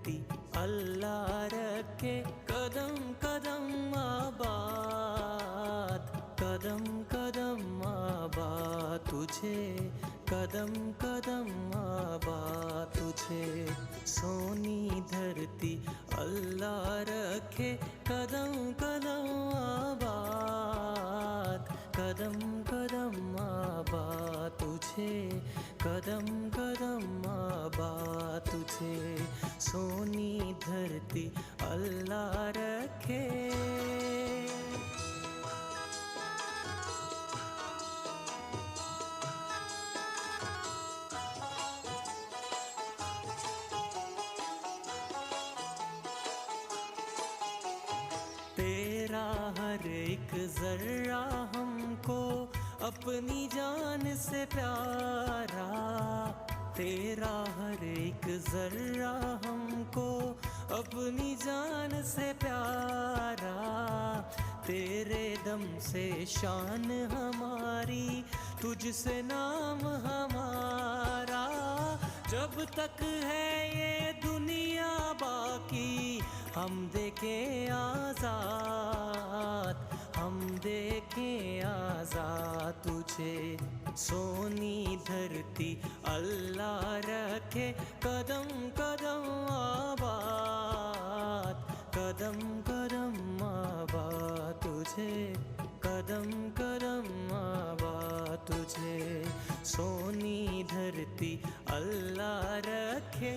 धरती अल्लाह रखे कदम कदम आबाद, कदम कदम आबाद तुझे, कदम कदम आबाद तुझे। सोनी धरती अल्लाह रखे कदम कदम आबाद, कदम कदम आबाद तुझे, कदम कदम आबाद तुझे। सोनी धरती अल्लाह रखे। तेरा हर एक जर्रा हमको अपनी जान से प्यारा, तेरा हर एक जर्रा हमको अपनी जान से प्यारा। तेरे दम से शान हमारी, तुझसे नाम हमारा। जब तक है ये दुनिया बाकी हम देखें आज़ाद, हम देखें आज़ाद तुझे। सोनी धरती अल्लाह रखे कदम कदम आबाद, कदम कदम आबाद तुझे, कदम कदम आबाद तुझे। सोनी धरती अल्लाह रखे।